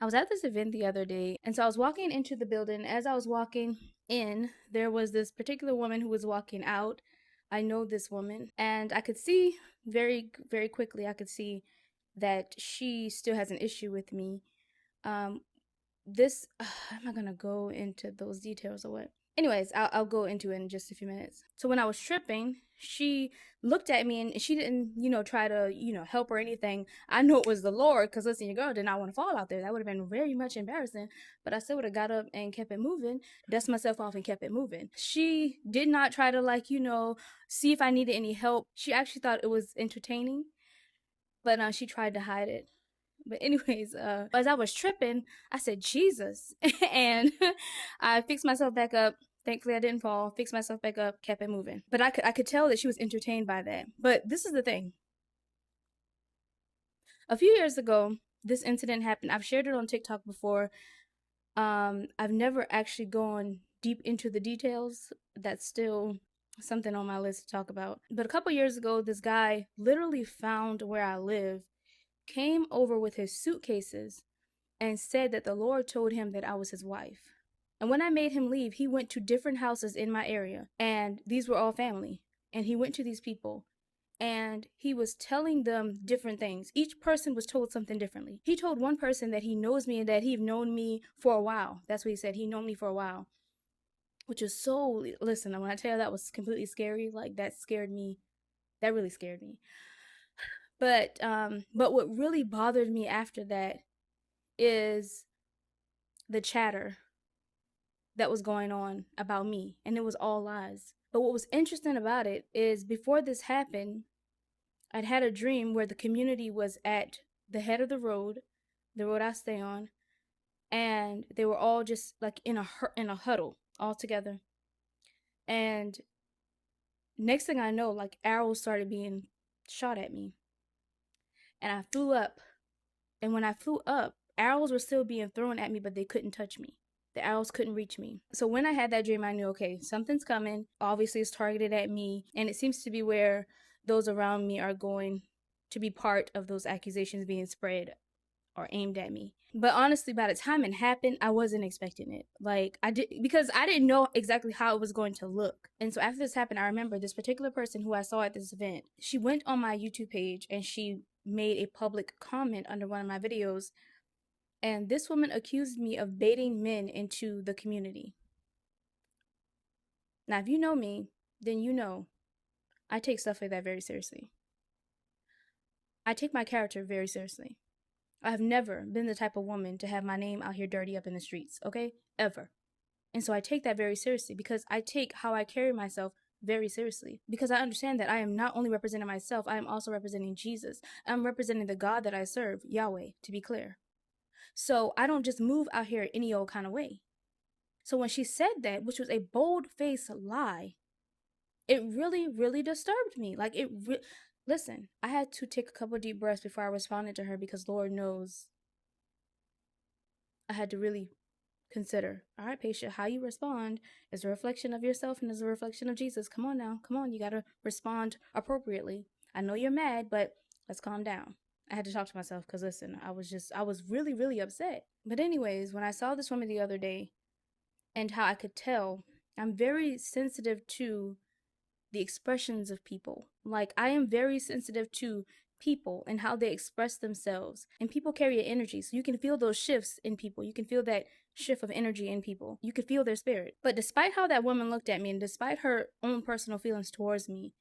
was at this event the other day, and so I was walking into the building. As I was walking in, there was this particular woman who was walking out. I know this woman, and I could see very, very quickly, I could see that she still has an issue with me. Um, this, I'm not gonna go into those details or what. Anyways, I'll go into it in just a few minutes. So when I was tripping, she looked at me and she didn't, try to, help or anything. I know it was the Lord, because listen, your girl did not want to fall out there. That would have been very much embarrassing. But I still would have got up and kept it moving, dust myself off and kept it moving. She did not try to, like, see if I needed any help. She actually thought it was entertaining, but she tried to hide it. But anyways, as I was tripping, I said Jesus, and I fixed myself back up. Thankfully, I didn't fall. Fixed myself back up, kept it moving. But I could tell that she was entertained by that. But this is the thing. A few years ago, this incident happened. I've shared it on TikTok before. I've never actually gone deep into the details. That's still something on my list to talk about. But a couple years ago, this guy literally found where I live, came over with his suitcases, and said that the Lord told him that I was his wife. And when I made him leave, he went to different houses in my area, and these were all family. And he went to these people, and he was telling them different things. Each person was told something differently. He told one person that he knows me and that he'd known me for a while. That's what he said. He known me for a while, which is so, listen, when I tell you that was completely scary, like that scared me. That really scared me. But what really bothered me after that is the chatter that was going on about me, and it was all lies. But what was interesting about it is before this happened, I'd had a dream where the community was at the head of the road I stay on, and they were all just like in a huddle all together. And next thing I know, like arrows started being shot at me, and I flew up. And when I flew up, arrows were still being thrown at me, but they couldn't touch me. The arrows couldn't reach me. So when I had that dream, I knew, okay, something's coming. Obviously, it's targeted at me. And it seems to be where those around me are going to be part of those accusations being spread or aimed at me. But honestly, by the time it happened, I wasn't expecting it. Because I didn't know exactly how it was going to look. And so after this happened, I remember this particular person who I saw at this event, she went on my YouTube page and she made a public comment under one of my videos. And this woman accused me of baiting men into the community. Now, if you know me, then you know I take stuff like that very seriously. I take my character very seriously. I have never been the type of woman to have my name out here dirty up in the streets, okay? Ever. And so I take that very seriously because I take how I carry myself very seriously. Because I understand that I am not only representing myself, I am also representing Jesus. I'm representing the God that I serve, Yahweh, to be clear. So I don't just move out here any old kind of way. So when she said that, which was a bold-faced lie, it really, really disturbed me. Listen, I had to take a couple deep breaths before I responded to her because Lord knows I had to really consider, all right, Paisha, how you respond is a reflection of yourself and is a reflection of Jesus. Come on now. Come on. You got to respond appropriately. I know you're mad, but let's calm down. I had to talk to myself because, listen, I was really, really upset. But anyways, when I saw this woman the other day and how I could tell, I'm very sensitive to the expressions of people. Like, I am very sensitive to people and how they express themselves. And people carry an energy. So you can feel those shifts in people. You can feel that shift of energy in people. You can feel their spirit. But despite how that woman looked at me and despite her own personal feelings towards me,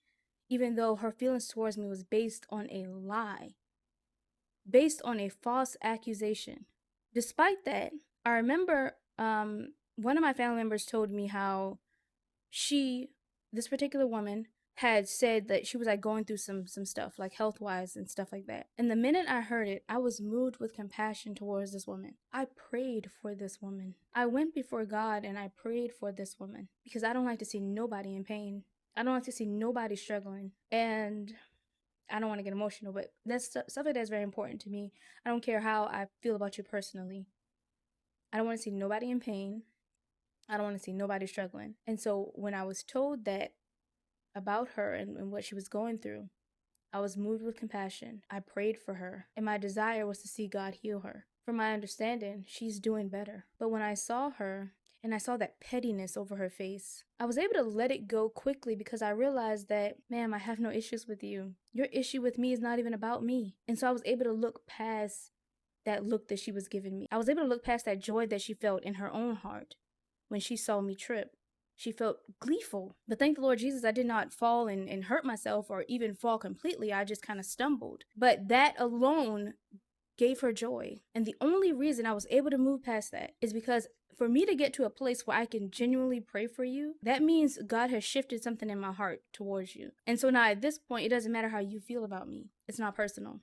even though her feelings towards me was based on a lie, based on a false accusation, despite that, I remember one of my family members told me how this particular woman had said that she was like going through some stuff, like health wise and stuff like that. And the minute I heard it, I was moved with compassion towards this woman. I prayed for this woman. I went before God and I prayed for this woman because I don't like to see nobody in pain. I don't like to see nobody struggling. And I don't want to get emotional, but that's stuff like that is very important to me. I don't care how I feel about you personally. I don't want to see nobody in pain. I don't want to see nobody struggling. And so when I was told that about her and what she was going through, I was moved with compassion. I prayed for her, and my desire was to see God heal her From my understanding, she's doing better. But when I saw her and I saw that pettiness over her face, I was able to let it go quickly because I realized that, ma'am, I have no issues with you. Your issue with me is not even about me. And so I was able to look past that look that she was giving me. I was able to look past that joy that she felt in her own heart when she saw me trip. She felt gleeful. But thank the Lord Jesus, I did not fall and hurt myself or even fall completely. I just kind of stumbled. But that alone gave her joy. And the only reason I was able to move past that is because for me to get to a place where I can genuinely pray for you, that means God has shifted something in my heart towards you. And so now at this point, it doesn't matter how you feel about me. It's not personal.